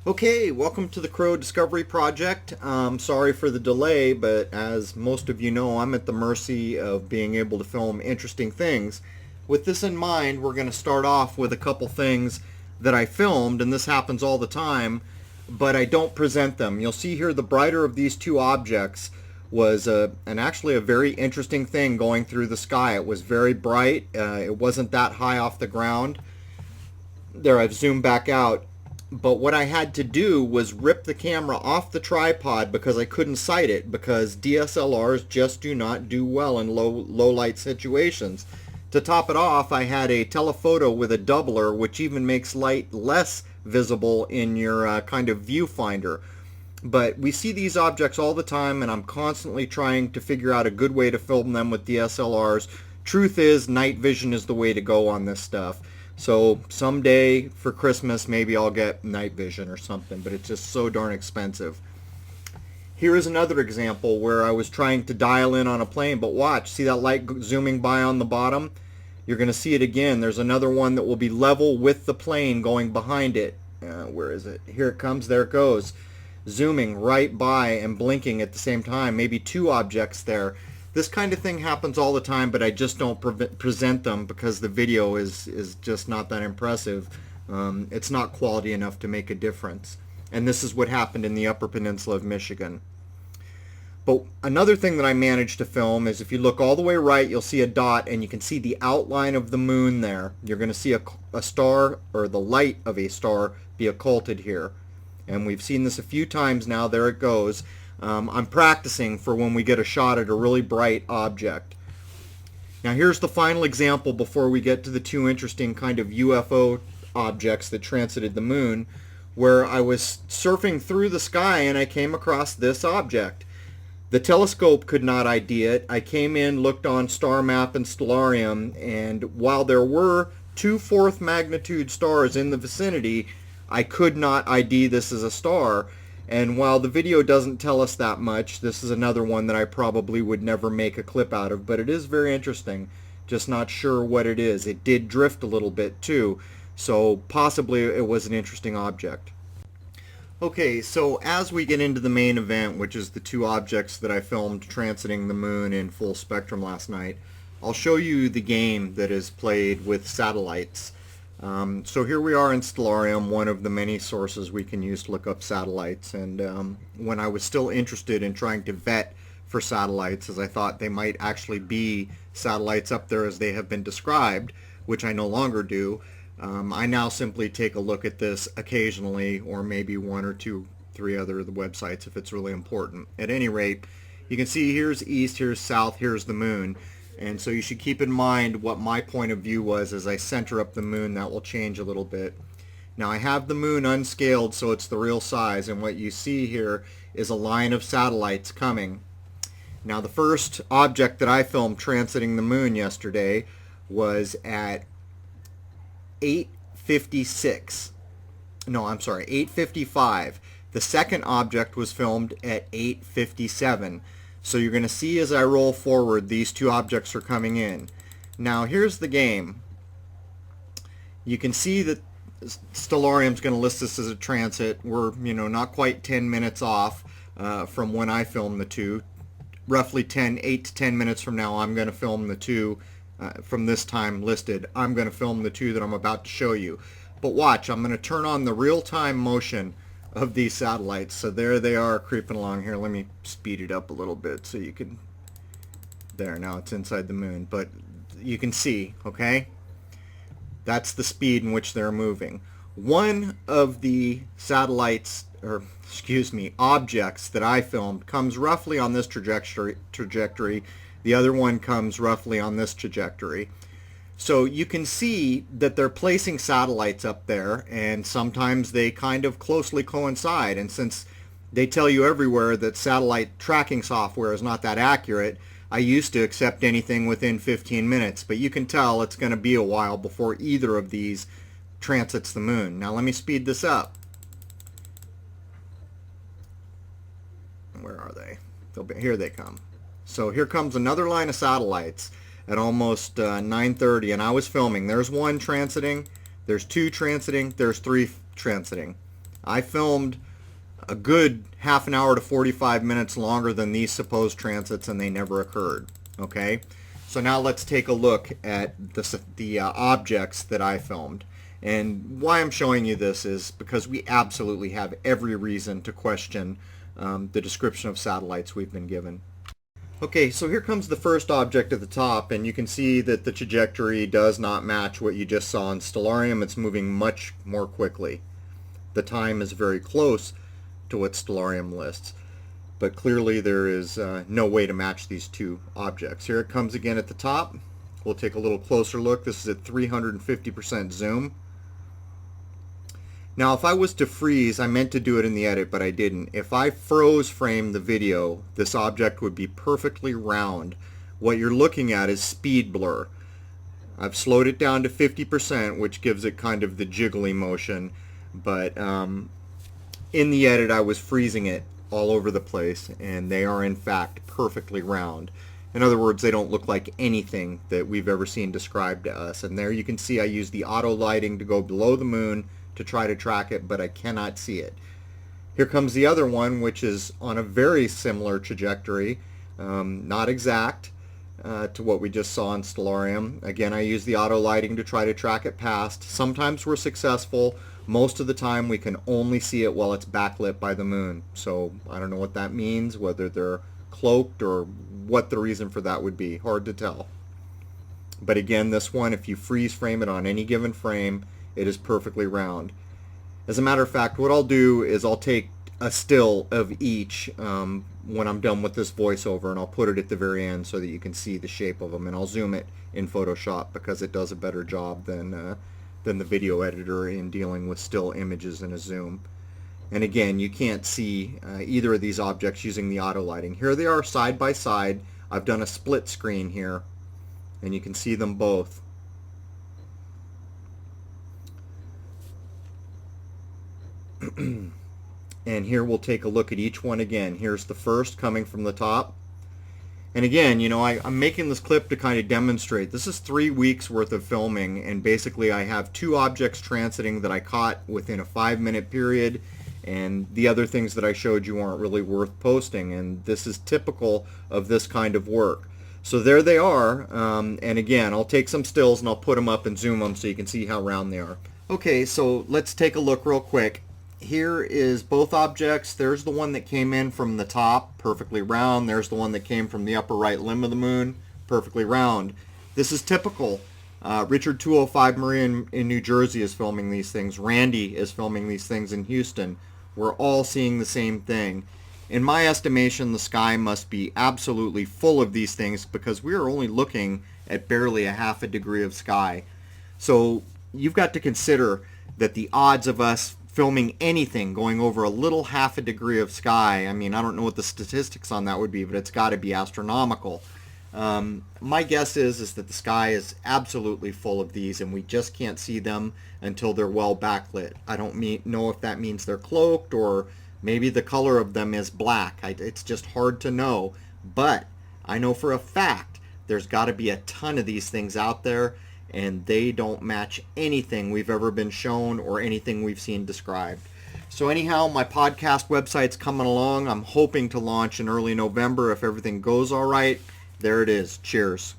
Okay, welcome to the Crow Discovery Project. Sorry for the delay, but as most of you know, I'm at the mercy of being able to film interesting things. With this in mind, we're going to start off with a couple things that I filmed, and this happens all the time, but I don't present them. You'll see here the brighter of these two objects was actually a very interesting thing going through the sky. It was very bright. It wasn't that high off the ground. There, I've zoomed back out. But what I had to do was rip the camera off the tripod because I couldn't sight it, because DSLRs just do not do well in low light situations. To top it off, I had a telephoto with a doubler, which even makes light less visible in your kind of viewfinder. But we see these objects all the time, and I'm constantly trying to figure out a good way to film them with DSLRs. Truth is, night vision is the way to go on this stuff. So someday for Christmas, maybe I'll get night vision or something, but it's just so darn expensive. Here is another example where I was trying to dial in on a plane, but watch, see that light zooming by on the bottom? You're going to see it again. There's another one that will be level with the plane going behind it. Where is it? Here it comes, there it goes. Zooming right by and blinking at the same time. Maybe two objects there. This kind of thing happens all the time, but I just don't present them because the video is just not that impressive. It's not quality enough to make a difference. And this is what happened in the Upper Peninsula of Michigan. But another thing that I managed to film is if you look all the way right, you'll see a dot, and you can see the outline of the moon there. You're going to see a star, or the light of a star, be occulted here. And we've seen this a few times now. There it goes. I'm practicing for when we get a shot at a really bright object. Now here's the final example before we get to the two interesting kind of UFO objects that transited the moon, where I was surfing through the sky and I came across this object. The telescope could not ID it. I came in, looked on Star Map and Stellarium, and while there were 2 4th magnitude stars in the vicinity, I could not ID this as a star. And while the video doesn't tell us that much, this is another one that I probably would never make a clip out of, but it is very interesting. Just not sure what it is. It did drift a little bit too, so possibly it was an interesting object. Okay, so as we get into the main event, which is the two objects that I filmed transiting the moon in full spectrum last night, I'll show you the game that is played with satellites. So here we are in Stellarium, one of the many sources we can use to look up satellites. And when I was still interested in trying to vet for satellites, as I thought they might actually be satellites up there as they have been described, which I no longer do, I now simply take a look at this occasionally, or maybe 1 or 2, 3 other of the websites if it's really important. At any rate, you can see here's east, here's south, here's the moon. And so you should keep in mind what my point of view was as I center up the moon. That will change a little bit. Now I have the moon unscaled, so it's the real size, and what you see here is a line of satellites coming. Now the first object that I filmed transiting the moon yesterday was at 8:56. No, I'm sorry, 8:55. The second object was filmed at 8:57. So you're going to see as I roll forward, these two objects are coming in. Now here's the game. You can see that Stellarium's going to list this as a transit. We're, not quite 10 minutes off from when I filmed the two. Roughly 8 to 10 minutes from now, I'm going to film the two from this time listed. I'm going to film the two that I'm about to show you. But watch, I'm going to turn on the real-time motion of these satellites. So there they are creeping along here. Let me speed it up a little bit so you can, there, now it's inside the moon, but you can see, okay? That's the speed in which they're moving. One of the satellites, or excuse me, objects that I filmed comes roughly on this trajectory. The other one comes roughly on this trajectory. So you can see that they're placing satellites up there, and sometimes they kind of closely coincide. And since they tell you everywhere that satellite tracking software is not that accurate, I used to accept anything within 15 minutes. But you can tell it's going to be a while before either of these transits the moon. Now let me speed this up. Where are they? Here they come. So here comes another line of satellites at almost 9:30, and I was filming. There's one transiting, there's two transiting, there's three transiting. I filmed a good half an hour to 45 minutes longer than these supposed transits, and they never occurred. Okay, so now let's take a look at the objects that I filmed. And why I'm showing you this is because we absolutely have every reason to question the description of satellites we've been given. Okay, so here comes the first object at the top, and you can see that the trajectory does not match what you just saw in Stellarium. It's moving much more quickly. The time is very close to what Stellarium lists, but clearly there is no way to match these two objects. Here it comes again at the top. We'll take a little closer look. This is at 350% zoom. Now, if I was to freeze, I meant to do it in the edit, but I didn't. If I froze frame the video, this object would be perfectly round. What you're looking at is speed blur. I've slowed it down to 50%, which gives it kind of the jiggly motion, but in the edit I was freezing it all over the place, and they are in fact perfectly round. In other words, they don't look like anything that we've ever seen described to us. And there you can see I use the auto lighting to go below the moon to try to track it, but I cannot see it. Here comes the other one, which is on a very similar trajectory, not exact to what we just saw in Stellarium. Again, I use the auto lighting to try to track it past. Sometimes we're successful. Most of the time we can only see it while it's backlit by the moon. So I don't know what that means, whether they're cloaked or what the reason for that would be. Hard to tell. But again, this one, if you freeze frame it on any given frame, it is perfectly round. As a matter of fact, what I'll do is I'll take a still of each when I'm done with this voiceover, and I'll put it at the very end so that you can see the shape of them, and I'll zoom it in Photoshop because it does a better job than the video editor in dealing with still images in a zoom. And again, you can't see either of these objects using the auto lighting. Here they are side by side. I've done a split screen here, and you can see them both. And here we'll take a look at each one again. Here's the first coming from the top. And again, you know, I'm making this clip to kind of demonstrate. This is 3 weeks worth of filming, and basically I have 2 objects transiting that I caught within a 5-minute period, and the other things that I showed you aren't really worth posting, and this is typical of this kind of work. So there they are, and again, I'll take some stills and I'll put them up and zoom them so you can see how round they are. Okay, so let's take a look real quick. Here is both objects. There's the one that came in from the top, perfectly round. There's the one that came from the upper right limb of the moon, perfectly round. This is typical. Richard 205 Marie in New Jersey is filming these things. Randy is filming these things in Houston. We're all seeing the same thing. In my estimation, the sky must be absolutely full of these things because we are only looking at barely a half a degree of sky. So you've got to consider that the odds of us filming anything going over a little half a degree of sky, I mean, I don't know what the statistics on that would be, but it's got to be astronomical. My guess is that the sky is absolutely full of these, and we just can't see them until they're well backlit. I don't know if that means they're cloaked, or maybe the color of them is black. It's just hard to know, but I know for a fact there's got to be a ton of these things out there, and they don't match anything we've ever been shown or anything we've seen described. So anyhow, my podcast website's coming along. I'm hoping to launch in early November if everything goes all right. There it is. Cheers.